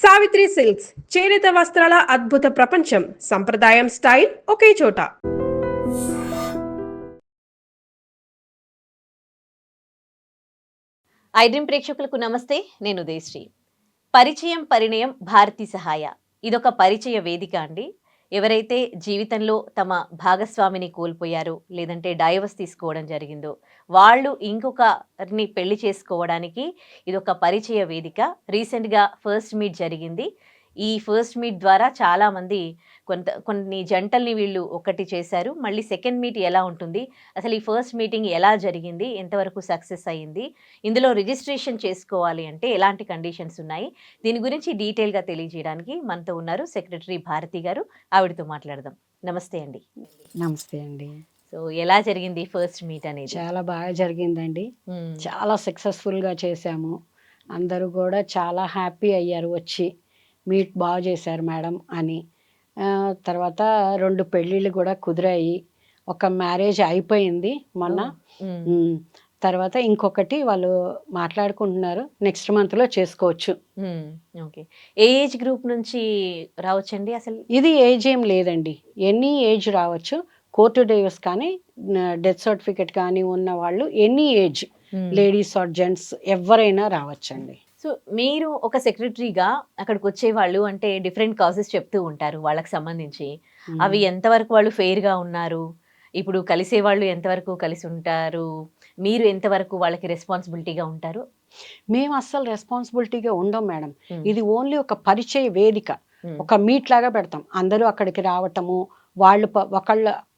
Savitri silks చేనేత వస్త్రాల అద్భుత ప్రపంచం. సంప్రదాయం స్టైల్ ఒకే చోట. ఐడ్రీమ్ ప్రేక్షకులకు నమస్తే. నేను ఉదయశ్రీ. పరిచయం పరిణయం భారతీ సహాయ ఇదొక పరిచయ వేదిక అండి. ఎవరైతే జీవితంలో తమ భాగస్వామిని కోల్పోయారో లేదంటే డైవర్స్ తీసుకోవడం జరిగిందో వాళ్ళు ఇంకొకరిని పెళ్లి చేసుకోవడానికి ఇదొక పరిచయ వేదిక. రీసెంట్గా ఫస్ట్ మీట్ జరిగింది. ఈ ఫస్ట్ మీట్ ద్వారా చాలామంది కొన్ని జంటల్ని వీళ్ళు ఒకటి చేశారు. మళ్ళీ సెకండ్ మీట్ ఎలా ఉంటుంది, అసలు ఈ ఫస్ట్ మీటింగ్ ఎలా జరిగింది, ఎంతవరకు సక్సెస్ అయ్యింది, ఇందులో రిజిస్ట్రేషన్ చేసుకోవాలి అంటే ఎలాంటి కండిషన్స్ ఉన్నాయి, దీని గురించి డీటెయిల్గా తెలియజేయడానికి మనతో ఉన్నారు సెక్రటరీ భారతి గారు. ఆవిడతో మాట్లాడదాం. నమస్తే అండి. నమస్తే అండి. సో ఎలా జరిగింది ఫస్ట్ మీట్ అనేది? చాలా బాగా జరిగిందండి. చాలా సక్సెస్ఫుల్గా చేశాము. అందరూ కూడా చాలా హ్యాపీ అయ్యారు వచ్చి, మీట్ బాగా చేశారు మేడం అని. తర్వాత 2 పెళ్ళిళ్ళు కూడా కుదిరాయి. ఒక మ్యారేజ్ అయిపోయింది మొన్న. తర్వాత ఇంకొకటి వాళ్ళు మాట్లాడుకుంటున్నారు, నెక్స్ట్ మంత్లో చేసుకోవచ్చు. ఓకే. ఏ ఏజ్ గ్రూప్ నుంచి రావచ్చండి? అసలు ఇది ఏజ్ ఏం లేదండి, ఎనీ ఏజ్ రావచ్చు. కోర్టు డైవర్స్ కానీ డెత్ సర్టిఫికెట్ కానీ ఉన్న వాళ్ళు any age, ladies are gents ఎవరైనా రావచ్చండి. సో మీరు ఒక సెక్రటరీగా అక్కడికి వచ్చేవాళ్ళు అంటే డిఫరెంట్ కాజెస్ చెప్తూ ఉంటారు వాళ్ళకి సంబంధించి. అవి ఎంతవరకు వాళ్ళు ఫెయిర్గా ఉన్నారు, ఇప్పుడు కలిసే వాళ్ళు ఎంతవరకు కలిసి ఉంటారు, మీరు ఎంతవరకు వాళ్ళకి రెస్పాన్సిబిలిటీగా ఉంటారు? మేము అస్సలు రెస్పాన్సిబిలిటీగా ఉండం మేడం. ఇది ఓన్లీ ఒక పరిచయ వేదిక, ఒక మీట్ లాగా పెడతాం. అందరూ అక్కడికి రావటము, వాళ్ళు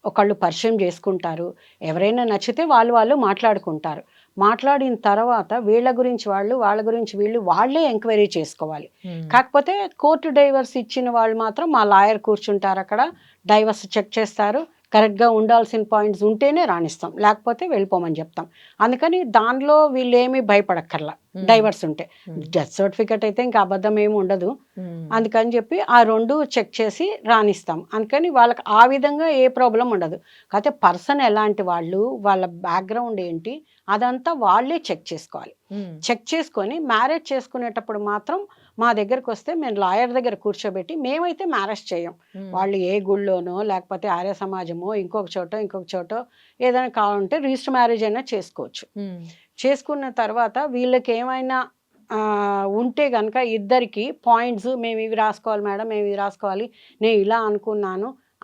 ఒకళ్ళు పరిచయం చేసుకుంటారు. ఎవరైనా నచ్చితే వాళ్ళు మాట్లాడుకుంటారు. మాట్లాడిన తర్వాత వీళ్ళ గురించి వాళ్ళు, వాళ్ళ గురించి వీళ్ళు, వాళ్ళే ఎంక్వైరీ చేసుకోవాలి. కాకపోతే కోర్టు డైవర్స్ ఇచ్చిన వాళ్ళు మాత్రం మా లాయర్ కూర్చుంటారు అక్కడ, డైవర్స్ చెక్ చేస్తారు. కరెక్ట్గా ఉండాల్సిన పాయింట్స్ ఉంటేనే రాణిస్తాం, లేకపోతే వెళ్ళిపోమని చెప్తాం. అందుకని దానిలో వీళ్ళు ఏమీ భయపడక్కర్లా. డైవర్స్ ఉంటే డెత్ సర్టిఫికెట్ అయితే ఇంకా అబద్ధం ఏమి ఉండదు. అందుకని చెప్పి ఆ 2 చెక్ చేసి రాణిస్తాం. అందుకని వాళ్ళకి ఆ విధంగా ఏ ప్రాబ్లం ఉండదు. కాకపోతే పర్సన్ ఎలాంటి వాళ్ళు, వాళ్ళ బ్యాక్గ్రౌండ్ ఏంటి, అదంతా వాళ్ళే చెక్ చేసుకోవాలి. చెక్ చేసుకొని మ్యారేజ్ చేసుకునేటప్పుడు మాత్రం మా దగ్గరకు వస్తే మేము లాయర్ దగ్గర కూర్చోబెట్టి, మేమైతే మ్యారేజ్ చేయం. వాళ్ళు ఏ గుళ్ళోనో లేకపోతే ఆర్య సమాజమో ఇంకొక చోటో ఏదైనా కావాలంటే రిజిస్టర్ మ్యారేజ్ అయినా చేసుకోవచ్చు. చేసుకున్న తర్వాత వీళ్ళకి ఏమైనా ఉంటే కనుక ఇద్దరికి పాయింట్స్, మేము ఇవి రాసుకోవాలి మేడం, మేము ఇవి రాసుకోవాలి, నేను ఇలా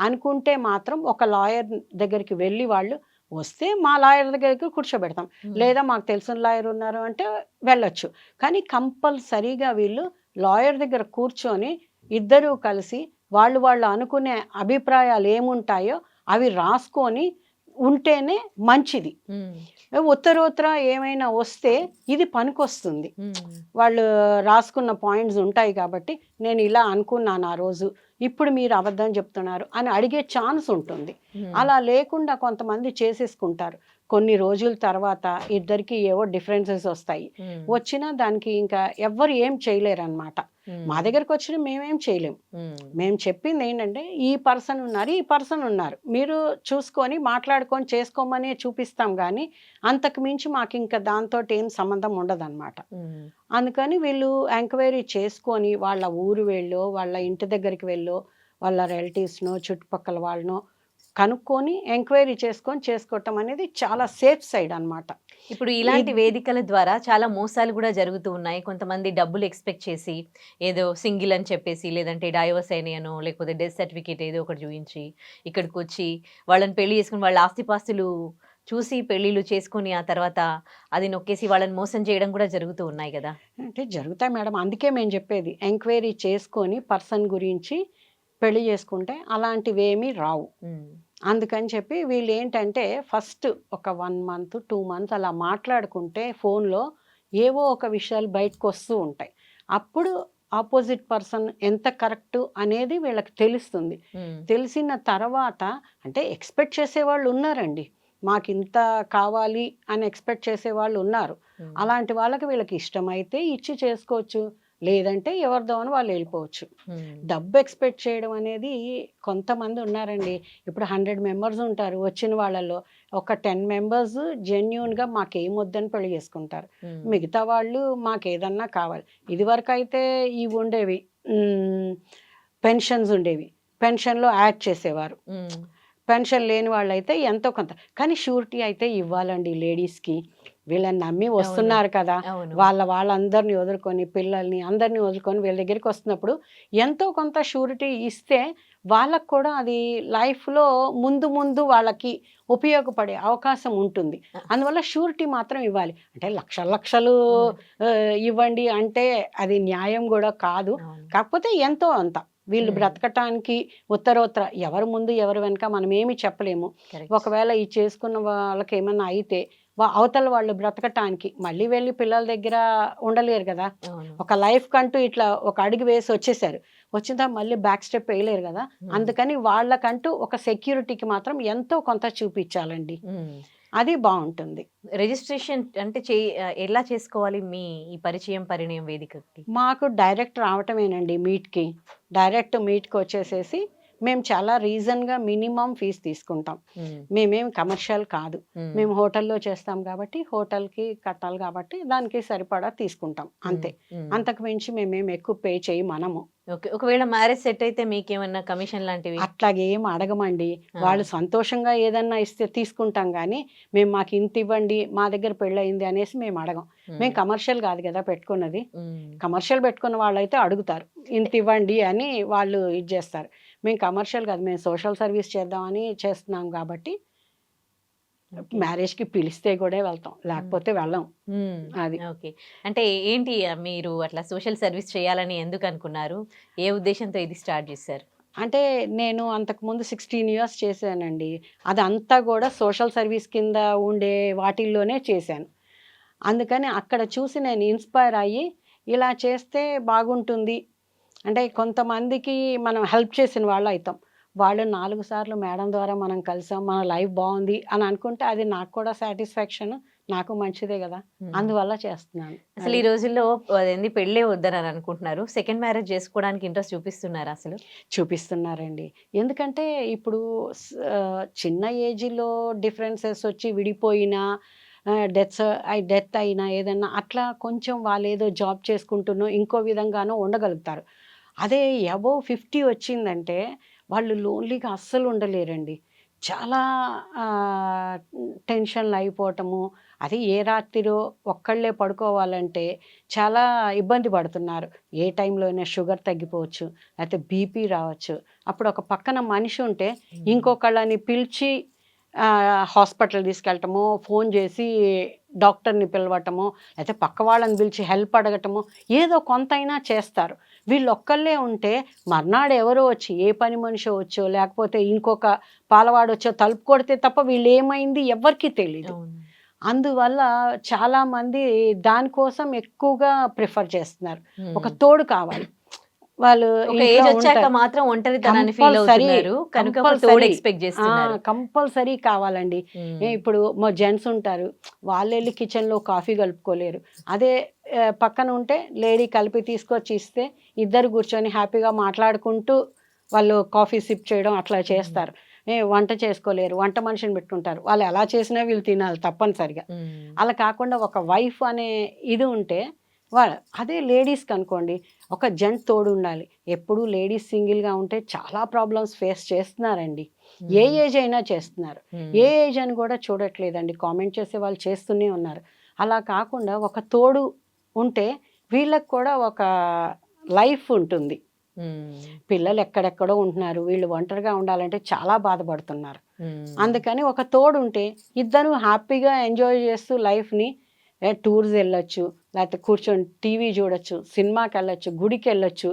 అనుకుంటే మాత్రం ఒక లాయర్ దగ్గరికి వెళ్ళి వాళ్ళు వస్తే మా లాయర్ దగ్గరికి కూర్చోబెడతాం. లేదా మాకు తెలిసిన లాయర్ ఉన్నారు అంటే వెళ్ళొచ్చు. కానీ కంపల్సరీగా వీళ్ళు లాయర్ దగ్గర కూర్చొని ఇద్దరూ కలిసి వాళ్ళు అనుకునే అభిప్రాయాలు ఏముంటాయో అవి రాసుకొని ఉంటేనే మంచిది. ఉత్తరోత్తర ఏమైనా వస్తే ఇది పనికొస్తుంది. వాళ్ళు రాసుకున్న పాయింట్స్ ఉంటాయి కాబట్టి, నేను ఇలా అనుకున్నాను ఆ రోజు, ఇప్పుడు మీరు అబద్ధం చెప్తున్నారు అని అడిగే ఛాన్స్ ఉంటుంది. అలా లేకుండా కొంతమంది చేసేసుకుంటారు. కొన్ని రోజుల తర్వాత ఇద్దరికి ఏవో డిఫరెన్సెస్ వస్తాయి. వచ్చినా దానికి ఇంకా ఎవ్వరు ఏం చేయలేరు అనమాట. మా దగ్గరకు వచ్చిన మేమేం చేయలేము. మేము చెప్పింది ఏంటంటే, ఈ పర్సన్ ఉన్నారు, మీరు చూసుకొని మాట్లాడుకొని చేసుకోమనే చూపిస్తాం. కానీ అంతకు మించి మాకు ఇంకా దాంతో ఏం సంబంధం ఉండదన్నమాట. అందుకని వీళ్ళు ఎంక్వైరీ చేసుకొని వాళ్ళ ఊరు వెళ్ళో, వాళ్ళ ఇంటి దగ్గరికి వెళ్ళో, వాళ్ళ రిలేటివ్స్నో చుట్టుపక్కల వాళ్ళనో కనుక్కొని ఎంక్వైరీ చేసుకోవటం అనేది చాలా సేఫ్ సైడ్ అన్నమాట. ఇప్పుడు ఇలాంటి వేదికల ద్వారా చాలా మోసాలు కూడా జరుగుతూ ఉన్నాయి. కొంతమంది డబ్బులు ఎక్స్పెక్ట్ చేసి ఏదో సింగిల్ అని చెప్పేసి, లేదంటే డైవర్స్ అయినాయనో, లేకపోతే డెత్ సర్టిఫికేట్ ఏదో ఒకటి చూపించి ఇక్కడికి వచ్చి వాళ్ళని పెళ్లి చేసుకుని వాళ్ళ ఆస్తిపాస్తులు చూసి పెళ్ళిళ్ళు చేసుకుని ఆ తర్వాత అది నొక్కేసి వాళ్ళని మోసం చేయడం కూడా జరుగుతూ ఉన్నాయి కదా. అంటే జరుగుతాయి మేడం. అందుకే మేము చెప్పేది, ఎంక్వైరీ చేసుకొని పర్సన్ గురించి పెళ్లి చేసుకుంటే అలాంటివి ఏమీ రావు. అందుకని చెప్పి వీళ్ళు ఏంటంటే ఫస్ట్ ఒక 1 month 2 months అలా మాట్లాడుకుంటే ఫోన్లో ఏవో ఒక విషయాలు బయటకు వస్తూ ఉంటాయి. అప్పుడు ఆపోజిట్ పర్సన్ ఎంత కరెక్ట్ అనేది వీళ్ళకి తెలుస్తుంది. తెలిసిన తర్వాత అంటే ఎక్స్పెక్ట్ చేసేవాళ్ళు ఉన్నారండి, మాకు ఇంత కావాలి అని ఎక్స్పెక్ట్ చేసేవాళ్ళు ఉన్నారు. అలాంటి వాళ్ళకి వీళ్ళకి ఇష్టమైతే ఇచ్చి చేసుకోవచ్చు, లేదంటే ఎవరిదో అని వాళ్ళు వెళ్ళిపోవచ్చు. డబ్బు ఎక్స్పెక్ట్ చేయడం అనేది కొంతమంది ఉన్నారండి. ఇప్పుడు 100 మెంబర్స్ ఉంటారు. వచ్చిన వాళ్ళలో ఒక 10 మెంబర్స్ జెన్యూన్గా మాకేం వద్దని పెళ్లి చేసుకుంటారు. మిగతా వాళ్ళు మాకేదన్నా కావాలి. ఇదివరకు అయితే ఇవి ఉండేవి, పెన్షన్స్ ఉండేవి. పెన్షన్లో యాడ్ చేసేవారు. పెన్షన్ లేని వాళ్ళైతే ఎంతో కొంత, కానీ షూరిటీ అయితే ఇవ్వాలండి లేడీస్కి. వీళ్ళని నమ్మి వస్తున్నారు కదా, వాళ్ళందరినీ వదులుకొని, పిల్లల్ని అందరినీ వదులుకొని వీళ్ళ దగ్గరికి వస్తున్నప్పుడు ఎంతో కొంత షూరిటీ ఇస్తే వాళ్ళకు కూడా అది లైఫ్లో ముందు ముందు వాళ్ళకి ఉపయోగపడే అవకాశం ఉంటుంది. అందువల్ల షూరిటీ మాత్రం ఇవ్వాలి. అంటే లక్షలు ఇవ్వండి అంటే అది న్యాయం కూడా కాదు. కాకపోతే ఎంతో అంత వీళ్ళు బ్రతకటానికి ఉత్తరోత్తర ఎవరు ముందు ఎవరు వెనక మనం ఏమి చెప్పలేము. ఒకవేళ ఈ చేసుకున్న వాళ్ళకి ఏమన్నా అయితే అవతల వాళ్ళు బ్రతకటానికి మళ్ళీ వెళ్ళి పిల్లల దగ్గర ఉండలేరు కదా. ఒక లైఫ్ కంటూ ఇట్లా ఒక అడుగు వేసి వచ్చేసారు, వచ్చిన మళ్ళీ బ్యాక్ స్టెప్ వేయలేరు కదా. అందుకని వాళ్ళకంటూ ఒక సెక్యూరిటీకి మాత్రం ఎంతో కొంత చూపించాలండి. అది బాగుంటుంది. రిజిస్ట్రేషన్ అంటే ఎలా చేసుకోవాలి మీ ఈ పరిచయం పరిణయం వేదికకి? మాకు డైరెక్ట్ రావటమేనండి మీట్కి. డైరెక్ట్ మీట్కి వచ్చేసేసి మేము చాలా రీజన్గా మినిమం ఫీజు తీసుకుంటాం. మేమేం కమర్షియల్ కాదు. మేము హోటల్లో చేస్తాం కాబట్టి హోటల్కి కట్టాలి కాబట్టి దానికి సరిపడా తీసుకుంటాం అంతే. అంతకు మించి మేమేం ఎక్కువ పే చేయి మనము. ఒకవేళ మ్యారేజ్ సెట్ అయితే మీకేమన్నా కమిషన్ లాంటివి? అట్లాగే ఏం అడగమండి. వాళ్ళు సంతోషంగా ఏదన్నా ఇస్తే తీసుకుంటాం, కానీ మేము మాకు ఇంత ఇవ్వండి, మా దగ్గర పెళ్ళయింది అనేసి మేము అడగం. మేము కమర్షియల్ కాదు కదా పెట్టుకున్నది. కమర్షియల్ పెట్టుకున్న వాళ్ళైతే అడుగుతారు, ఇంత ఇవ్వండి అని వాళ్ళు ఇది చేస్తారు. మేము కమర్షియల్ కాదు, మేము సోషల్ సర్వీస్ చేద్దామని చేస్తున్నాం కాబట్టి మ్యారేజ్కి పిలిస్తే కూడా వెళ్తాం, లేకపోతే వెళ్ళం. అది ఓకే. అంటే ఏంటి మీరు అట్లా సోషల్ సర్వీస్ చేయాలని ఎందుకు అనుకున్నారు? ఏ ఉద్దేశంతో ఇది స్టార్ట్ చేశారు? అంటే నేను అంతకుముందు 16 years చేశానండి. అదంతా కూడా సోషల్ సర్వీస్ కింద ఉండే వాటిల్లోనే చేశాను. అందుకని అక్కడ చూసి నేను ఇన్స్పైర్ అయ్యి ఇలా చేస్తే బాగుంటుంది. అంటే కొంతమందికి మనం హెల్ప్ చేసిన వాళ్ళు అవుతాం. వాళ్ళు 4 సార్లు మేడం ద్వారా మనం కలిసాం, మన లైఫ్ బాగుంది అని అనుకుంటే అది నాకు కూడా సాటిస్ఫాక్షన్, నాకు మంచిదే కదా. అందువల్ల చేస్తున్నాను. అసలు ఈ రోజుల్లో అదేంది పెళ్ళే వద్దని అనుకుంటున్నారు, సెకండ్ మ్యారేజ్ చేసుకోవడానికి ఇంట్రెస్ట్ చూపిస్తున్నారు? అసలు చూపిస్తున్నారండి. ఎందుకంటే ఇప్పుడు చిన్న ఏజ్లో డిఫరెన్సెస్ వచ్చి విడిపోయినా, డెత్ అయినా ఏదన్నా అట్లా కొంచెం వాళ్ళు ఏదో జాబ్ చేసుకుంటున్నో ఇంకో విధంగానో ఉండగలుగుతారు. అదే అబోవ్ 50 వచ్చిందంటే వాళ్ళు లోన్లీగా అస్సలు ఉండలేరండి. చాలా టెన్షన్లు అయిపోవటము, అది ఏ రాత్రిలో ఒక్కళ్ళే పడుకోవాలంటే చాలా ఇబ్బంది పడుతున్నారు. ఏ టైంలో అయినా షుగర్ తగ్గిపోవచ్చు, లేకపోతే బీపీ రావచ్చు. అప్పుడు ఒక పక్కన మనిషి ఉంటే ఇంకొకళ్ళని పిలిచి హాస్పిటల్ తీసుకెళ్ళటము, ఫోన్ చేసి డాక్టర్ని పిలవటము, లేకపోతే పక్క వాళ్ళని పిలిచి హెల్ప్ అడగటము, ఏదో కొంతైనా చేస్తారు. వీళ్ళు ఒక్కళ్ళే ఉంటే మర్నాడు ఎవరో వచ్చి, ఏ పని మనిషి వచ్చో లేకపోతే ఇంకొక పాలవాడు వచ్చో తలుపు కొడితే తప్ప వీళ్ళు ఏమైంది ఎవరికి తెలియదు. అందువల్ల చాలామంది దానికోసం ఎక్కువగా ప్రిఫర్ చేస్తున్నారు. ఒక తోడు కావాలి. వాళ్ళు మాత్రం ఒంటరితనాన్ని ఫీల్ అవుతున్నారు కనుక తోడు ఎక్స్పెక్ట్ చేస్తున్నారు. కంపల్సరీ కావాలండి. ఇప్పుడు మా జెంట్స్ ఉంటారు, వాళ్ళు వెళ్ళి కిచెన్లో కాఫీ కలుపుకోలేరు. అదే పక్కన ఉంటే లేడీ కలిపి తీసుకొచ్చి ఇస్తే ఇద్దరు కూర్చొని హ్యాపీగా మాట్లాడుకుంటూ వాళ్ళు కాఫీ సిప్ చేయడం అట్లా చేస్తారు. వంట చేసుకోలేరు, వంట మనిషిని పెట్టుకుంటారు. వాళ్ళు ఎలా చేసినా వీళ్ళు తినాలి తప్పనిసరిగా. అలా కాకుండా ఒక వైఫ్ అనే ఇది ఉంటే అదే లేడీస్కి అనుకోండి, ఒక జెంట్ తోడు ఉండాలి. ఎప్పుడు లేడీస్ సింగిల్గా ఉంటే చాలా ప్రాబ్లమ్స్ ఫేస్ చేస్తున్నారండి. ఏ ఏజ్ అయినా చేస్తున్నారు. ఏ ఏజ్ అని కూడా చూడట్లేదండి, కామెంట్ చేసే వాళ్ళు చేస్తూనే ఉన్నారు. అలా కాకుండా ఒక తోడు ఉంటే వీళ్ళకి కూడా ఒక లైఫ్ ఉంటుంది. పిల్లలు ఎక్కడెక్కడో ఉంటున్నారు, వీళ్ళు ఒంటరిగా ఉండాలంటే చాలా బాధపడుతున్నారు. అందుకని ఒక తోడు ఉంటే ఇద్దరు హ్యాపీగా ఎంజాయ్ చేస్తూ లైఫ్ని టూర్స్ వెళ్ళొచ్చు, లేకపోతే కూర్చొని టీవీ చూడొచ్చు, సినిమాకి వెళ్ళొచ్చు, గుడికి వెళ్ళొచ్చు,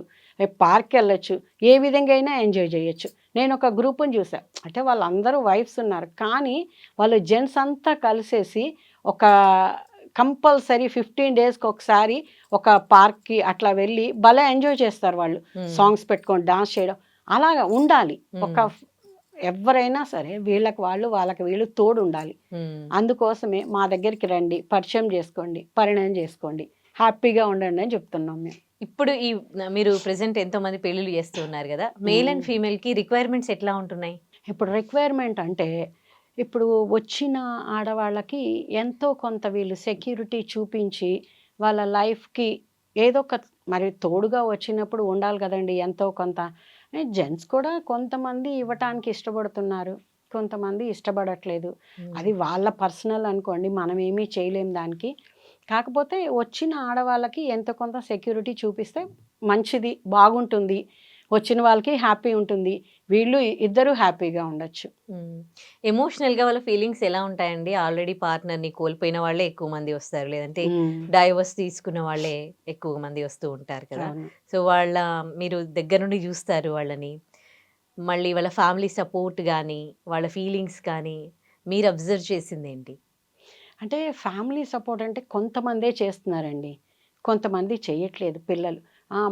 పార్క్కి వెళ్ళొచ్చు, ఏ విధంగా అయినా ఎంజాయ్ చేయొచ్చు. నేను ఒక గ్రూప్ని చూసాను, అంటే వాళ్ళందరూ వైఫ్స్ ఉన్నారు, కానీ వాళ్ళు జెంట్స్ అంతా కలిసేసి ఒక కంపల్సరీ 15 daysకి ఒకసారి ఒక పార్క్కి అట్లా వెళ్ళి భలే ఎంజాయ్ చేస్తారు. వాళ్ళు సాంగ్స్ పెట్టుకొని డాన్స్ చేయడం అలాగా ఉండాలి. ఒక ఎవరైనా సరే వీళ్ళకి వాళ్ళు వాళ్ళకి వీళ్ళు తోడు ఉండాలి. అందుకోసమే మా దగ్గరికి రండి, పరిచయం చేసుకోండి, పరిణయం చేసుకోండి, హ్యాపీగా ఉండండి అని చెప్తున్నాం మేము. ఇప్పుడు మీరు ప్రెజెంట్ ఎంతో మంది పెళ్ళిళ్ళు చేస్తూ ఉన్నారు కదా, మేల్ అండ్ ఫీమేల్ కి రిక్వైర్మెంట్స్ ఎట్లా ఉంటున్నాయి? ఇప్పుడు రిక్వైర్మెంట్ అంటే ఇప్పుడు వచ్చిన ఆడవాళ్ళకి ఎంతో కొంత వీళ్ళు సెక్యూరిటీ చూపించి వాళ్ళ లైఫ్కి ఏదో ఒక మరి తోడుగా వచ్చినప్పుడు ఉండాలి కదండి ఎంతో కొంత. జెంట్స్ కూడా కొంతమంది ఇవ్వటానికి ఇష్టపడుతున్నారు, కొంతమంది ఇష్టపడట్లేదు. అది వాళ్ళ పర్సనల్ అనుకోండి, మనం ఏమీ చేయలేం దానికి. కాకపోతే వచ్చిన ఆడవాళ్ళకి ఎంతో కొంత సెక్యూరిటీ చూపిస్తే మంచిది, బాగుంటుంది. వచ్చిన వాళ్ళకి హ్యాపీ ఉంటుంది, వీళ్ళు ఇద్దరు హ్యాపీగా ఉండొచ్చు. ఎమోషనల్ గా వాళ్ళ ఫీలింగ్స్ ఎలా ఉంటాయండి? ఆల్రెడీ పార్ట్నర్ ని కోల్పోయిన వాళ్ళే ఎక్కువ మంది వస్తారు, లేదంటే డైవర్స్ తీసుకున్న వాళ్ళే ఎక్కువ మంది వస్తూ ఉంటారు కదా. అవును. సో మీరు దగ్గర నుండి చూస్తారు వాళ్ళని, మళ్ళీ వాళ్ళ ఫ్యామిలీ సపోర్ట్ కానీ వాళ్ళ ఫీలింగ్స్ కానీ మీరు అబ్జర్వ్ చేసింది ఏంటి? అంటే ఫ్యామిలీ సపోర్ట్ అంటే కొంతమందే చేస్తున్నారండి, కొంతమంది చేయట్లేదు పిల్లలు.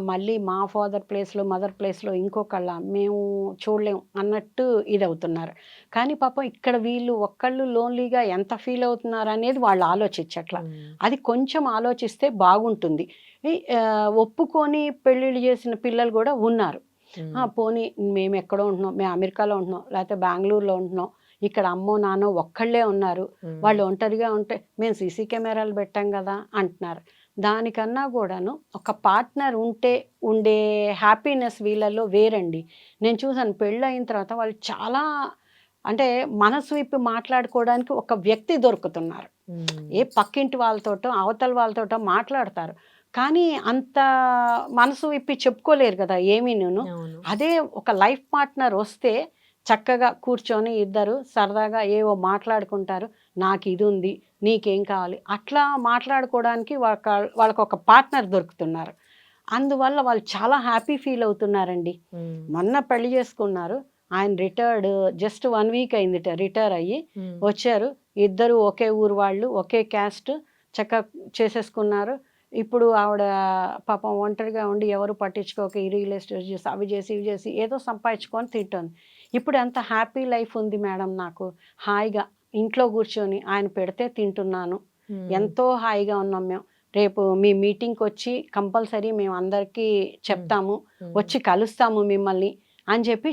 మళ్ళీ మా ఫాదర్ ప్లేస్లో మదర్ ప్లేస్లో ఇంకొకళ్ళ మేము చూడలేం అన్నట్టు ఇదవుతున్నారు. కానీ పాపం ఇక్కడ వీళ్ళు ఒక్కళ్ళు లోన్లీగా ఎంత ఫీల్ అవుతున్నారు అనేది వాళ్ళు ఆలోచించట్ల. అది కొంచెం ఆలోచిస్తే బాగుంటుంది. ఒప్పుకొని పెళ్ళిళ్ళు చేసిన పిల్లలు కూడా ఉన్నారు. పోనీ మేము ఎక్కడో ఉంటున్నాం, మేము అమెరికాలో ఉంటున్నాం, లేకపోతే బెంగళూరులో ఉంటున్నాం, ఇక్కడ అమ్మో నాన్నో ఒక్కళ్ళే ఉన్నారు, వాళ్ళు ఒంటరిగా ఉంటే మేము సీసీ కెమెరాలు పెట్టాం కదా అంటున్నారు. దానికన్నా కూడాను ఒక పార్ట్నర్ ఉంటే ఉండే హ్యాపీనెస్ వీళ్ళల్లో వేరండి. నేను చూసాను పెళ్ళి అయిన తర్వాత వాళ్ళు చాలా అంటే మనసు విప్పి మాట్లాడుకోవడానికి ఒక వ్యక్తి దొరుకుతున్నారు. ఏ పక్కింటి వాళ్ళతోటో అవతల వాళ్ళతోటో మాట్లాడతారు, కానీ అంత మనసు విప్పి చెప్పుకోలేరు కదా ఏమీను. అదే ఒక లైఫ్ పార్ట్నర్ వస్తే చక్కగా కూర్చొని ఇద్దరు సరదాగా ఏవో మాట్లాడుకుంటారు. నాకు ఇది ఉంది, నీకేం కావాలి, అట్లా మాట్లాడుకోవడానికి వాళ్ళకి ఒక పార్ట్నర్ దొరుకుతున్నారు. అందువల్ల వాళ్ళు చాలా హ్యాపీ ఫీల్ అవుతున్నారండి. మొన్న పెళ్లి చేసుకున్నారు, ఆయన రిటైర్డ్ జస్ట్ 1 వీక్ అయిందిట రిటైర్ అయ్యి వచ్చారు. ఇద్దరు ఒకే ఊరు వాళ్ళు, ఒకే క్యాస్ట్, చక్కగా చేసేసుకున్నారు. ఇప్పుడు ఆవిడ పాపం ఒంటరిగా ఉండి ఎవరు పట్టించుకోక ఈ రియల్ ఎస్టేట్ చేసి అవి చేసి ఇవి చేసి ఏదో సంపాదించుకొని తింటుంది. ఇప్పుడు ఎంత హ్యాపీ లైఫ్ ఉంది మేడం నాకు, హాయిగా ఇంట్లో కూర్చొని ఆయన పెడితే తింటున్నాను, ఎంతో హాయిగా ఉన్నాం మేము. రేపు మీ మీటింగ్కి వచ్చి కంపల్సరీ మేము అందరికీ చెప్తాము, వచ్చి కలుస్తాము మిమ్మల్ని అని చెప్పి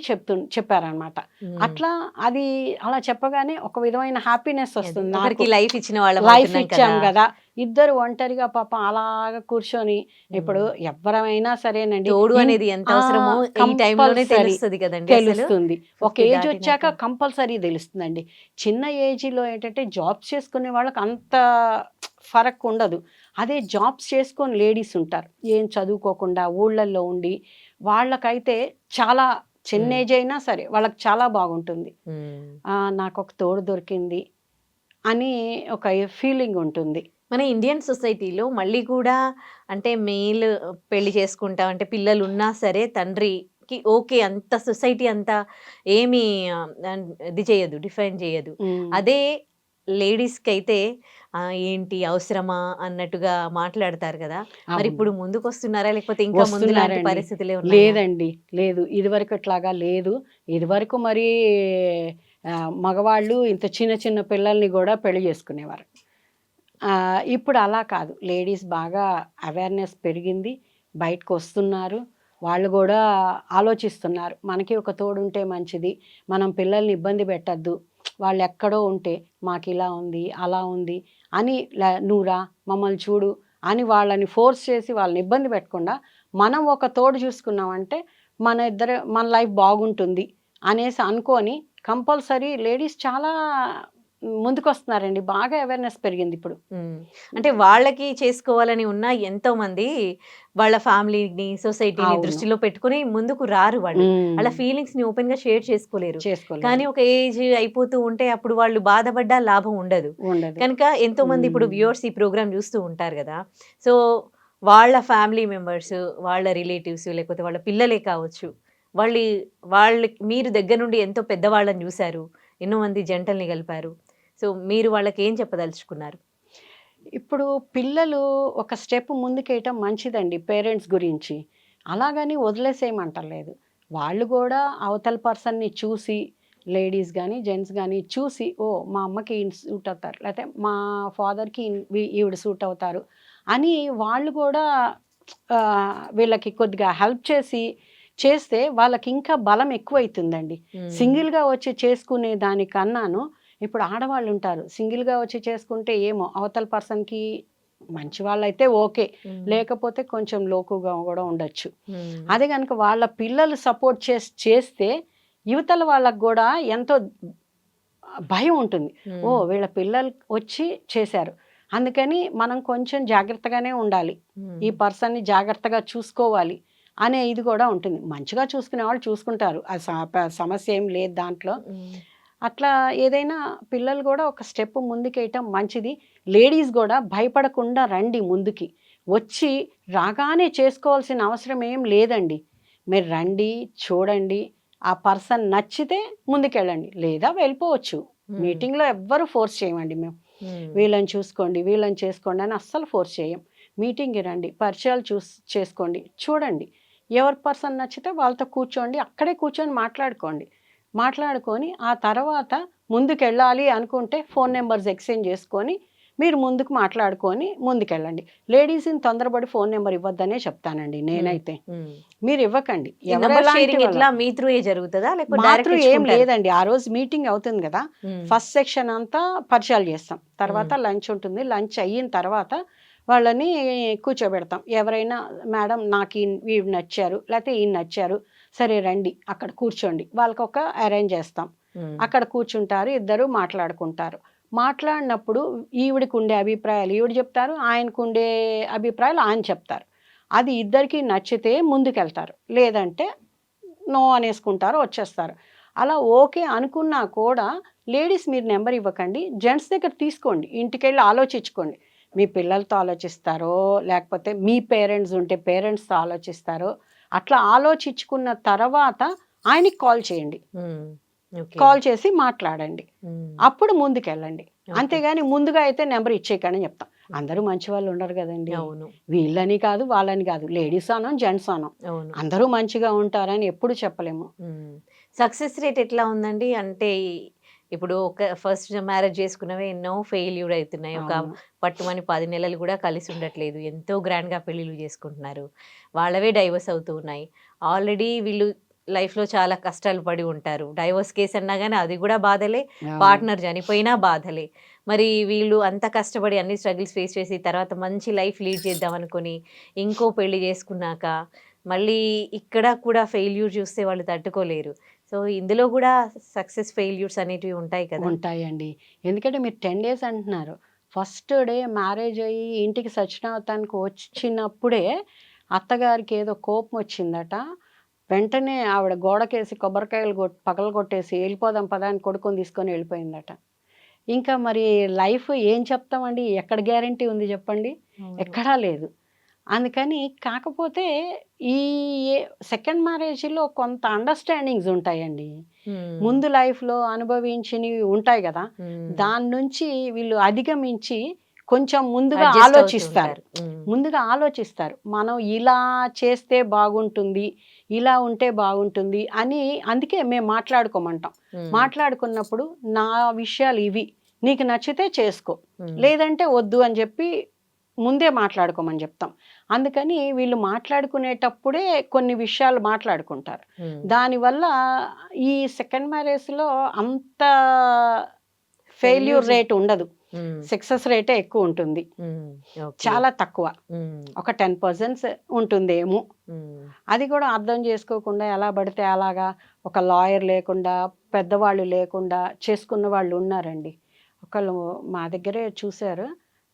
చెప్పారనమాట. అట్లా అది అలా చెప్పగానే ఒక విధమైన హ్యాపీనెస్ వస్తుంది. లైఫ్ ఇచ్చిన వాళ్ళ లైఫ్ ఇచ్చాం కదా. ఇద్దరు ఒంటరిగా పాపం అలాగా కూర్చొని, ఇప్పుడు ఎవరైనా సరేనండి తోడు అనేది ఎంత అవసరమో ఈ టైంలోనే తెలుస్తుంది కదండి. తెలుస్తుంది, ఒక ఏజ్ వచ్చాక కంపల్సరీ తెలుస్తుందండి. చిన్న ఏజ్లో ఏంటంటే జాబ్స్ చేసుకునే వాళ్ళకి అంత ఫరక్ ఉండదు. అదే జాబ్స్ చేసుకొని లేడీస్ ఉంటారు, ఏం చదువుకోకుండా ఊళ్ళల్లో ఉండి, వాళ్ళకైతే చాలా చిన్న ఏజ్ అయినా సరే వాళ్ళకి చాలా బాగుంటుంది. నాకు ఒక తోడు దొరికింది అని ఒక ఫీలింగ్ ఉంటుంది. మన ఇండియన్ సొసైటీలో మళ్ళీ కూడా అంటే మెయిల్ పెళ్లి చేసుకుంటాం అంటే పిల్లలు ఉన్నా సరే తండ్రికి ఓకే, అంత సొసైటీ అంతా ఏమి ఇది చేయదు, డిఫైన్ చేయదు. అదే లేడీస్కి అయితే ఏంటి అవసరమా అన్నట్టుగా మాట్లాడతారు కదా. మరి ఇప్పుడు ముందుకు వస్తున్నారా, లేకపోతే ఇంకా ముందు లాంటి పరిస్థితులే ఉన్నాయా? లేదండి, లేదు, ఇదివరకు అట్లాగా లేదు. ఇదివరకు మరి మగవాళ్ళు ఇంత చిన్న చిన్న పిల్లల్ని కూడా పెళ్లి చేసుకునేవారు. ఇప్పుడు అలా కాదు, లేడీస్ బాగా అవేర్నెస్ పెరిగింది, బయటకు వస్తున్నారు, వాళ్ళు కూడా ఆలోచిస్తున్నారు మనకి ఒక తోడుంటే మంచిది, మనం పిల్లల్ని ఇబ్బంది పెట్టద్దు, వాళ్ళు ఎక్కడో ఉంటే మాకు ఇలా ఉంది అలా ఉంది అని నువ్వురా మమ్మల్ని చూడు అని వాళ్ళని ఫోర్స్ చేసి వాళ్ళని ఇబ్బంది పెట్టకుండా మనం ఒక తోడు చూసుకున్నామంటే మన లైఫ్ బాగుంటుంది అనేసి అనుకొని కంపల్సరీ లేడీస్ చాలా ముందుకు వస్తున్నారండి. బాగా అవేర్నెస్ పెరిగింది ఇప్పుడు. అంటే వాళ్ళకి చేసుకోవాలని ఉన్న ఎంతో మంది వాళ్ళ ఫ్యామిలీని సొసైటీని దృష్టిలో పెట్టుకుని ముందుకు రారు. వాళ్ళు వాళ్ళ ఫీలింగ్స్ ని ఓపెన్ గా షేర్ చేసుకోలేరు. కానీ ఒక ఏజ్ అయిపోతూ ఉంటే అప్పుడు వాళ్ళు బాధపడ్డా లాభం ఉండదు కనుక ఎంతో మంది ఇప్పుడు వ్యూవర్స్ ఈ ప్రోగ్రామ్ చూస్తూ ఉంటారు కదా. సో వాళ్ళ ఫ్యామిలీ మెంబర్స్, వాళ్ళ రిలేటివ్స్, లేకపోతే వాళ్ళ పిల్లలే కావచ్చు, వాళ్ళకి మీరు దగ్గర నుండి ఎంతో పెద్దవాళ్ళని చూశారు, ఎన్నో మంది జంటల్ని కలిపారు. సో మీరు వాళ్ళకి ఏం చెప్పదలుచుకున్నారు? ఇప్పుడు పిల్లలు ఒక స్టెప్ ముందుకేయటం మంచిదండి పేరెంట్స్ గురించి, అలాగని వదిలేసేయమంటలేదు. వాళ్ళు కూడా అవతల పర్సన్ని చూసి, లేడీస్ కానీ జెంట్స్ కానీ చూసి, ఓ మా అమ్మకి ఈయన సూట్ అవుతారు, లేకపోతే మా ఫాదర్కి ఈవిడ సూట్ అవుతారు అని వాళ్ళు కూడా వీళ్ళకి కొద్దిగా హెల్ప్ చేస్తే వాళ్ళకి ఇంకా బలం ఎక్కువైతుందండి. సింగిల్గా వచ్చి చేసుకునే దానికన్నాను ఇప్పుడు ఆడవాళ్ళు ఉంటారు, సింగిల్గా వచ్చి చేసుకుంటే ఏమో అవతల పర్సన్కి మంచి వాళ్ళైతే ఓకే, లేకపోతే కొంచెం లోకుగా కూడా ఉండొచ్చు. అదే కనుక వాళ్ళ పిల్లలు సపోర్ట్ చేస్తే యువతల వాళ్ళకు కూడా ఎంతో భయం ఉంటుంది. ఓ వీళ్ళ పిల్లలు వచ్చి చేశారు, అందుకని మనం కొంచెం జాగ్రత్తగానే ఉండాలి, ఈ పర్సన్ని జాగ్రత్తగా చూసుకోవాలి అనే ఇది కూడా ఉంటుంది. మంచిగా చూసుకునే వాళ్ళు చూసుకుంటారు, అది సమస్య ఏం లేదు దాంట్లో. అట్లా ఏదైనా పిల్లలు కూడా ఒక స్టెప్ ముందుకేయటం మంచిది. లేడీస్ కూడా భయపడకుండా రండి ముందుకి, వచ్చి రాగానే చేసుకోవాల్సిన అవసరం ఏం లేదండి. మీరు రండి, చూడండి, ఆ పర్సన్ నచ్చితే ముందుకెళ్ళండి, లేదా వెళ్ళిపోవచ్చు. మీటింగ్లో ఎవ్వరు ఫోర్స్ చేయమండి మేము, వీళ్ళని చూసుకోండి వీళ్ళని చేసుకోండి అని అస్సలు ఫోర్స్ చేయం. మీటింగ్కి రండి, పరిచయాలు చేసుకోండి, చూడండి, ఎవరి పర్సన్ నచ్చితే వాళ్ళతో కూర్చోండి, అక్కడే కూర్చొని మాట్లాడుకొని ఆ తర్వాత ముందుకెళ్ళాలి అనుకుంటే ఫోన్ నెంబర్స్ ఎక్స్చేంజ్ చేసుకొని మీరు ముందుకు మాట్లాడుకొని ముందుకెళ్ళండి. లేడీస్ని తొందరపడి ఫోన్ నెంబర్ ఇవ్వద్దనే చెప్తానండి నేనైతే. మీరు ఇవ్వకండి. మీ త్రూ జరుగుతుందా లేకపోతే మాత్రం ఏం లేదండి. ఆ రోజు మీటింగ్ అవుతుంది కదా, ఫస్ట్ సెక్షన్ అంతా పరిచయాలు చేస్తాం, తర్వాత లంచ్ ఉంటుంది, లంచ్ అయిన తర్వాత వాళ్ళని కూర్చోబెడతాం. ఎవరైనా మేడం నాకు వీడు నచ్చారు లేకపోతే ఈయన నచ్చారు, సరే రండి అక్కడ కూర్చోండి, వాళ్ళకి ఒక అరేంజ్ చేస్తాం, అక్కడ కూర్చుంటారు, ఇద్దరు మాట్లాడుకుంటారు. మాట్లాడినప్పుడు ఈవిడికి ఉండే అభిప్రాయాలు ఈవిడ చెప్తారు, ఆయనకు ఉండే అభిప్రాయాలు ఆయన చెప్తారు. అది ఇద్దరికి నచ్చితే ముందుకెళ్తారు, లేదంటే నో అనేసుకుంటారు, వచ్చేస్తారు. అలా ఓకే అనుకున్నా కూడా లేడీస్ మీరు నెంబర్ ఇవ్వకండి, జెంట్స్ దగ్గర తీసుకోండి, ఇంటికెళ్ళి ఆలోచించుకోండి. మీ పిల్లలతో ఆలోచిస్తారో లేకపోతే మీ పేరెంట్స్ ఉంటే పేరెంట్స్తో ఆలోచిస్తారో, అట్లా ఆలోచించుకున్న తర్వాత ఆయనకి కాల్ చేయండి, కాల్ చేసి మాట్లాడండి, అప్పుడు ముందుకెళ్ళండి. అంతేగాని ముందుగా అయితే నెంబర్ ఇచ్చేయకండి అని చెప్తాం. అందరూ మంచి వాళ్ళు ఉండరు కదండి, వీళ్ళని కాదు వాళ్ళని కాదు, లేడీస్ అనం జెంట్స్ అనం, అందరూ మంచిగా ఉంటారని ఎప్పుడు చెప్పలేము. సక్సెస్ రేట్ ఎట్లా ఉందండి? అంటే ఇప్పుడు ఒక ఫస్ట్ మ్యారేజ్ చేసుకున్నవే ఎన్నో ఫెయిల్యూర్ అవుతున్నాయి, ఒక పట్టుమని 10 నెలలు కూడా కలిసి ఉండట్లేదు, ఎంతో గ్రాండ్గా పెళ్ళిళ్ళు చేసుకుంటున్నారు, వాళ్ళవే డైవర్స్ అవుతూ ఉన్నాయి. ఆల్రెడీ వీళ్ళు లైఫ్లో చాలా కష్టాలు పడి ఉంటారు, డైవర్స్ కేసు అన్నా కానీ అది కూడా బాధలే, పార్ట్నర్ చనిపోయినా బాధలే. మరి వీళ్ళు అంత కష్టపడి అన్ని స్ట్రగుల్స్ ఫేస్ చేసి తర్వాత మంచి లైఫ్ లీడ్ చేద్దాం అనుకుని ఇంకో పెళ్లి చేసుకున్నాక మళ్ళీ ఇక్కడ కూడా ఫెయిల్యూర్ చూస్తే వాళ్ళు తట్టుకోలేరు. సో ఇందులో కూడా సక్సెస్ ఫెయిల్యూర్స్ అనేటివి ఉంటాయి కదా? ఉంటాయండి. ఎందుకంటే మీరు 10 days అంటున్నారు, ఫస్ట్ డే మ్యారేజ్ అయ్యి ఇంటికి సత్యనావతానికి వచ్చినప్పుడే అత్తగారికి ఏదో కోపం వచ్చిందట, వెంటనే ఆవిడ గోడకేసి కొబ్బరికాయలు పగలగొట్టేసి వెళ్ళిపోదాం పదా అని కొడుకుని తీసుకొని వెళ్ళిపోయిందట. ఇంకా మరి లైఫ్ ఏం చెప్తామండి, ఎక్కడ గ్యారంటీ ఉంది చెప్పండి, ఎక్కడా లేదు. అందుకని కాకపోతే ఈ సెకండ్ మ్యారేజ్లో కొంత అండర్స్టాండింగ్స్ ఉంటాయండి, ముందు లైఫ్లో అనుభవించినవి ఉంటాయి కదా, దాని నుంచి వీళ్ళు అధిగమించి కొంచెం ముందుగా ఆలోచిస్తారు, మనం ఇలా చేస్తే బాగుంటుంది, ఇలా ఉంటే బాగుంటుంది అని. అందుకే మేము మాట్లాడుకోమంటాం, మాట్లాడుకున్నప్పుడు నా విషయాలు ఇవి, నీకు నచ్చితే చేసుకో, లేదంటే వద్దు అని చెప్పి ముందే మాట్లాడుకోమని చెప్తాం. అందుకని వీళ్ళు మాట్లాడుకునేటప్పుడే కొన్ని విషయాలు మాట్లాడుకుంటారు. దానివల్ల ఈ సెకండ్ మ్యారేజ్లో అంత ఫెయిల్యూర్ రేట్ ఉండదు, సక్సెస్ రేటే ఎక్కువ ఉంటుంది, చాలా తక్కువ, ఒక 10% ఉంటుందేమో. అది కూడా అర్థం చేసుకోకుండా ఎలా పడితే అలాగా, ఒక లాయర్ లేకుండా పెద్దవాళ్ళు లేకుండా చేసుకున్న వాళ్ళు ఉన్నారండి. ఒకళ్ళు మా దగ్గరే చూశారు,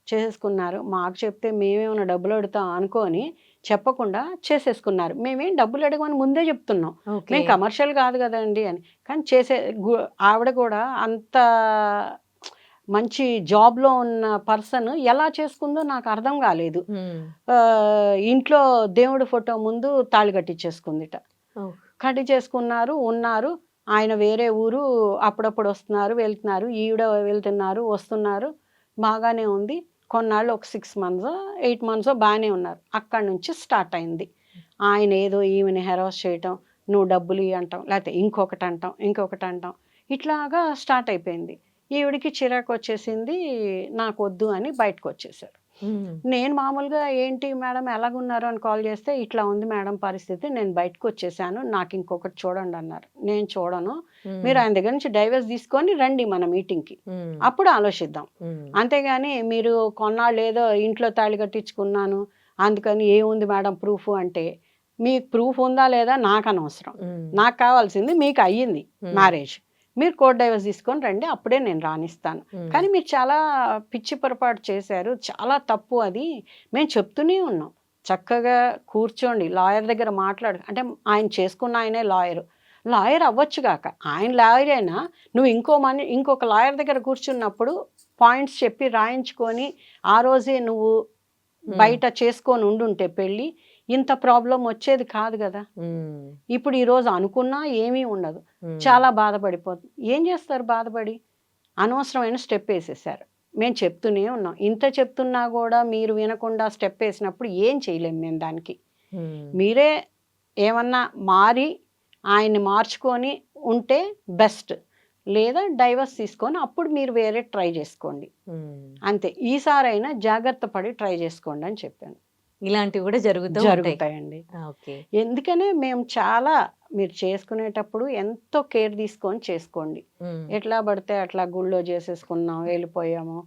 చేసుకున్నారు, మాకు చెప్తే మేమేమైనా డబ్బులు అడుగుతాం అనుకొని చెప్పకుండా చేసేసుకున్నారు. మేమేం డబ్బులు అడగమని ముందే చెప్తున్నాం, మేము కమర్షియల్ కాదు కదండి అని. కానీ ఆవిడ కూడా అంత మంచి జాబ్లో ఉన్న పర్సన్ ఎలా చేసుకుందో నాకు అర్థం కాలేదు. ఇంట్లో దేవుడి ఫోటో ముందు తాళి కట్టించేసుకుందిట, ఉన్నారు. ఆయన వేరే ఊరు, అప్పుడప్పుడు వస్తున్నారు వెళ్తున్నారు, ఈవిడ వెళ్తున్నారు వస్తున్నారు, బాగానే ఉంది. కొన్నాళ్ళు ఒక 6 months 8 months బాగానే ఉన్నారు. అక్కడి నుంచి స్టార్ట్ అయింది. ఆయన ఏదో ఈమెని హెరాస్ చేయటం, నువ్వు డబ్బులు అంటాం, లేకపోతే ఇంకొకటి అంటాం, ఇట్లాగా స్టార్ట్ అయిపోయింది. ఈవిడికి చిరాకు వచ్చేసింది, నాకు వద్దు అని బయటకు వచ్చేసారు. నేను మామూలుగా ఏంటి మేడం ఎలాగున్నారు అని కాల్ చేస్తే ఇట్లా ఉంది మేడం పరిస్థితి, నేను బయటకు వచ్చేసాను, నాకు ఇంకొకటి చూడండి అన్నారు. నేను చూడను, మీరు ఆయన దగ్గర నుంచి డైవర్స్ తీసుకొని రండి మన మీటింగ్కి, అప్పుడు ఆలోచిద్దాం. అంతేగాని మీరు కొన్నాళ్ళు ఏదో ఇంట్లో తాళి కట్టించుకున్నాను అందుకని ఏముంది మేడం ప్రూఫ్ అంటే, మీకు ప్రూఫ్ ఉందా లేదా నాకు అనవసరం, నాకు కావాల్సింది మీకు అయ్యింది మ్యారేజ్, మీరు కోర్ట్ డైవర్స్ తీసుకొని రండి, అప్పుడే నేను రానిస్తాను. కానీ మీరు చాలా పిచ్చి పొరపాటు చేశారు, చాలా తప్పు అది, మేము చెప్తూనే ఉన్నాం. చక్కగా కూర్చోండి, లాయర్ దగ్గర మాట్లాడు అంటే, ఆయన చేసుకున్న ఆయనే లాయర్ అవ్వచ్చు కాక, ఆయన లాయర్ అయినా నువ్వు ఇంకొక లాయర్ దగ్గర కూర్చున్నప్పుడు పాయింట్స్ చెప్పి రాయించుకొని ఆ రోజే నువ్వు బయట చేసుకొని ఉండుంటే పెళ్ళి ఇంత ప్రాబ్లం వచ్చేది కాదు కదా. ఇప్పుడు ఈరోజు అనుకున్నా ఏమీ ఉండదు, చాలా బాధపడిపోతుంది. ఏం చేస్తారు బాధపడి? అనవసరమైన స్టెప్ వేసేసారు. మేము చెప్తూనే ఉన్నాం, ఇంత చెప్తున్నా కూడా మీరు వినకుండా స్టెప్ వేసినప్పుడు ఏం చేయలేము మేము దానికి. మీరే ఏమన్నా మారి ఆయన్ని మార్చుకొని ఉంటే బెస్ట్, లేదా డైవర్స్ తీసుకొని అప్పుడు మీరు వేరే ట్రై చేసుకోండి అంతే. ఈసారైనా జాగ్రత్త పడి ట్రై చేసుకోండి అని చెప్పాను. ఇలాంటివి కూడా జరుగుతాయండి. ఎందుకనే మేము చాలా, మీరు చేసుకునేటప్పుడు ఎంతో కేర్ తీసుకొని చేసుకోండి. ఎట్లా పడితే అట్లా గుళ్ళో చేసేసుకున్నాం వెళ్ళిపోయాము,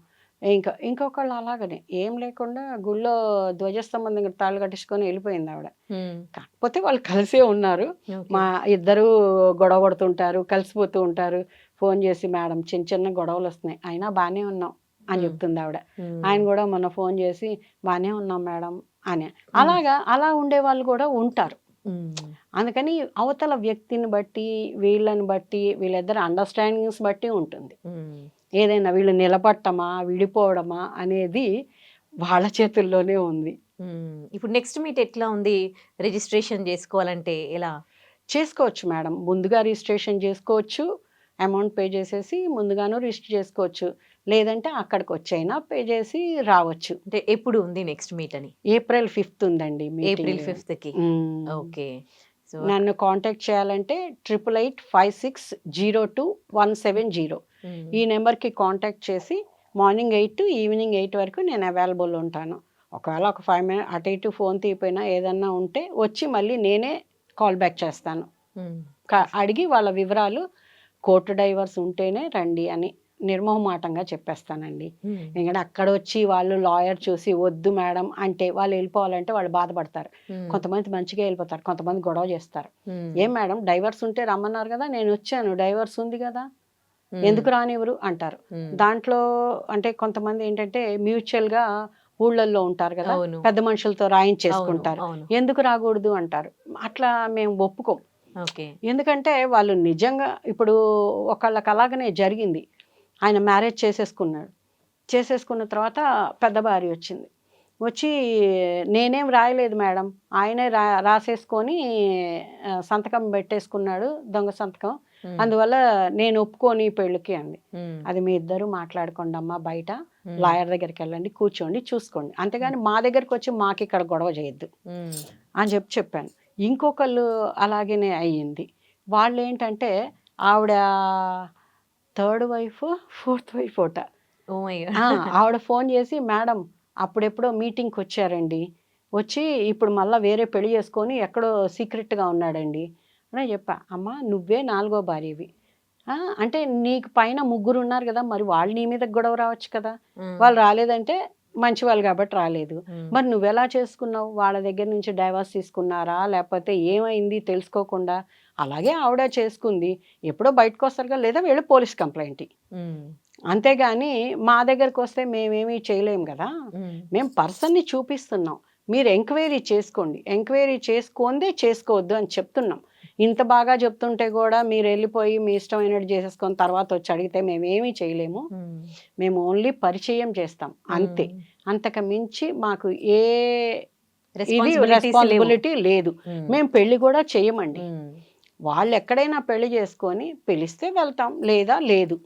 ఇంకొకళ్ళు అలాగనే ఏం లేకుండా గుళ్ళో ధ్వజస్తంభం దగ్గర తాళ్ళు కట్టించుకొని వెళ్ళిపోయింది ఆవిడ. కాకపోతే వాళ్ళు కలిసే ఉన్నారు, మా ఇద్దరు గొడవ పడుతుంటారు, కలిసిపోతూ ఉంటారు. ఫోన్ చేసి మేడం చిన్న చిన్న గొడవలు వస్తున్నాయి అయినా బాగానే ఉన్నాం అని చెప్తుంది ఆవిడ. ఆయన కూడా మొన్న ఫోన్ చేసి బాగానే ఉన్నాం మేడం అని. అలా ఉండే వాళ్ళు కూడా ఉంటారు. అందుకని అవతల వ్యక్తిని బట్టి, వీళ్ళని బట్టి, వీళ్ళిద్దరు అండర్స్టాండింగ్స్ బట్టి ఉంటుంది. ఏదైనా వీళ్ళు నిలబట్టమా విడిపోవడమా అనేది వాళ్ళ చేతుల్లోనే ఉంది. ఇప్పుడు నెక్స్ట్ మీట్ ఎట్లా ఉంది? రిజిస్ట్రేషన్ చేసుకోవాలంటే ఎలా చేసుకోవచ్చు మేడం? ముందుగా రిజిస్ట్రేషన్ చేసుకోవచ్చు, అమౌంట్ పే చేసేసి ముందుగాను రిజిస్టర్ చేసుకోవచ్చు, లేదంటే అక్కడికి వచ్చైనా పే చేసి రావచ్చు. అంటే ఎప్పుడు ఉంది నెక్స్ట్ మీట్ అని? April 5th ఉందండి. April 5th okay. సో నన్ను కాంటాక్ట్ చేయాలంటే 8856022170 ఈ నెంబర్కి కాంటాక్ట్ చేసి మార్నింగ్ 8 to ఈవినింగ్ 8 వరకు నేను అవైలబుల్ ఉంటాను. ఒకవేళ ఒక 5 minutes అటు ఇటు ఫోన్ తీపోయినా ఏదన్నా ఉంటే వచ్చి మళ్ళీ నేనే కాల్ బ్యాక్ చేస్తాను. అడిగి వాళ్ళ వివరాలు, కోర్టు డైవర్స్ ఉంటేనే రండి అని నిర్మోహమాటంగా చెప్పేస్తానండి. ఎందుకంటే అక్కడ వచ్చి వాళ్ళు లాయర్ చూసి వద్దు మేడం అంటే వాళ్ళు వెళ్ళిపోవాలంటే వాళ్ళు బాధపడతారు. కొంతమంది మంచిగా వెళ్ళిపోతారు, కొంతమంది గొడవ చేస్తారు. ఏం మేడం డైవర్స్ ఉంటే రమ్మన్నారు కదా, నేను వచ్చాను, డైవర్స్ ఉంది కదా ఎందుకు రానివ్వరు అంటారు. దాంట్లో అంటే కొంతమంది ఏంటంటే మ్యూచువల్గా ఊళ్ళల్లో ఉంటారు కదా, పెద్ద మనుషులతో రాయించేసుకుంటారు, ఎందుకు రాకూడదు అంటారు. అట్లా మేము ఒప్పుకోం. ఎందుకంటే వాళ్ళు నిజంగా ఇప్పుడు ఒకళ్ళకి అలాగనే జరిగింది. ఆయన మ్యారేజ్ చేసేసుకున్న తర్వాత పెద్ద భార్య వచ్చింది, వచ్చి నేనేం రాయలేదు మేడం, ఆయనే రాసేసుకొని సంతకం పెట్టేసుకున్నాడు, దొంగ సంతకం, అందువల్ల నేను ఒప్పుకోని పెళ్ళికి అంది. అది మీ ఇద్దరు మాట్లాడుకోండి అమ్మా, బయట లాయర్ దగ్గరికి వెళ్ళండి, కూర్చోండి, చూసుకోండి, అంతేగాని మా దగ్గరికి వచ్చి మాకు ఇక్కడ గొడవ చేయొద్దు అని చెప్పాను. ఇంకొకళ్ళు అలాగనే అయ్యింది. వాళ్ళు ఏంటంటే ఆవిడ 3rd వైఫ్ 4th వైఫ్ ఓట. ఆవిడ ఫోన్ చేసి మేడం అప్పుడెప్పుడో మీటింగ్కి వచ్చారండి, వచ్చి ఇప్పుడు మళ్ళీ వేరే పెళ్లి చేసుకొని ఎక్కడో సీక్రెట్గా ఉన్నాడండి అని చెప్పా. అమ్మ నువ్వే 4వ భార్యవి, అంటే నీకు పైన 3 ఉన్నారు కదా, మరి వాళ్ళు నీ మీద గొడవ రావచ్చు కదా. వాళ్ళు రాలేదంటే మంచి వాళ్ళు కాబట్టి రాలేదు, మరి నువ్వెలా చేసుకున్నావు? వాళ్ళ దగ్గర నుంచి డైవర్స్ తీసుకున్నారా లేకపోతే ఏమైంది తెలుసుకోకుండా? అలాగే ఆవిడ చేసుకుంది, ఎప్పుడో బయటకు వస్తారు కదా, లేదా వెళ్ళి పోలీస్ కంప్లైంట్. అంతేగాని మా దగ్గరకు వస్తే మేమేమీ చేయలేం కదా, మేము పర్సన్ని చూపిస్తున్నాం, మీరు ఎంక్వైరీ చేసుకోండి, ఎంక్వైరీ చేసుకుందే చేసుకోవద్దు అని చెప్తున్నాం. ఇంత బాగా చెప్తుంటే కూడా మీరు వెళ్ళిపోయి మీ ఇష్టమైనట్టు చేసేసుకొని తర్వాత వచ్చి అడిగితే మేమేమీ చేయలేము. మేము ఓన్లీ పరిచయం చేస్తాం అంతే, అంతకు మించి మాకు ఏ రెస్పాన్సిబిలిటీ లేదు. మేము పెళ్లి కూడా చేయమండి. వాళ్ళు ఎక్కడైనా పెళ్లి చేసుకొని పిలిస్తే వెళ్తాం, లేదా లేదు.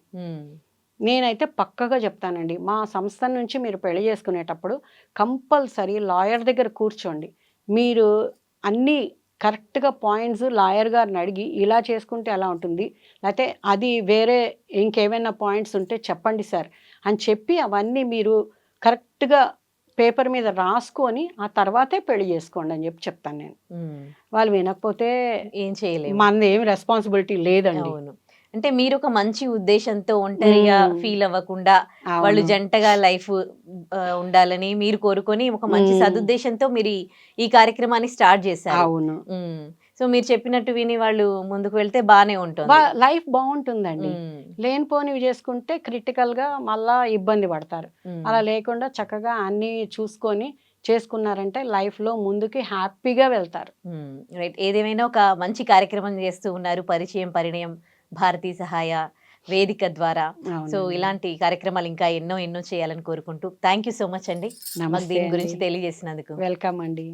నేనైతే పక్కగా చెప్తానండి, మా సంస్థ నుంచి మీరు పెళ్లి చేసుకునేటప్పుడు కంపల్సరీ లాయర్ దగ్గర కూర్చోండి, మీరు అన్నీ కరెక్ట్గా పాయింట్స్ లాయర్ గారిని అడిగి ఇలా చేసుకుంటే ఎలా ఉంటుంది, లేకపోతే అది వేరే ఇంకేమైనా పాయింట్స్ ఉంటే చెప్పండి సార్ అని చెప్పి అవన్నీ మీరు కరెక్ట్గా పేపర్ మీద రాసుకొని ఆ తర్వాతే పెళ్లి చేసుకోండి అని చెప్పి చెప్తాను నేను. వాళ్ళు వినకపోతే ఏం చేయలేము. మనది ఏమి రెస్పాన్సిబిలిటీ లేదండి. అవును. అంటే మీరు ఒక మంచి ఉద్దేశంతో ఒంటరిగా ఫీల్ అవ్వకుండా వాళ్ళు అవును. జంటగా లైఫ్ ఉండాలని మీరు కోరుకొని ఒక మంచి సదుద్దేశంతో మీరు ఈ కార్యక్రమాన్ని స్టార్ట్ చేశారు. అవును. సో మీరు చెప్పినట్టు విని వాళ్ళు ముందుకు వెళ్తే బానే ఉంటుంది. లైఫ్ బాగుంటుందండి. లేనిపోనివి చేసుకుంటే క్రిటికల్ గా మళ్ళా ఇబ్బంది పడతారు. అలా లేకుండా చక్కగా అన్ని చూసుకొని చేసుకున్నారంటే లైఫ్ లో ముందుకి హ్యాపీగా వెళ్తారు. రైట్. ఏదేమైనా ఒక మంచి కార్యక్రమం చేస్తూ ఉన్నారు, పరిచయం పరిణయం భారతీ సహాయ వేదిక ద్వారా. సో అవునండి. ఇలాంటి కార్యక్రమాలు ఇంకా ఎన్నో ఎన్నో చేయాలని కోరుకుంటూ థ్యాంక్ యూ సో మచ్ అండి మాకు నమస్తే దీని గురించి అండి. తెలియజేసినందుకు. వెల్కమ్ అండి.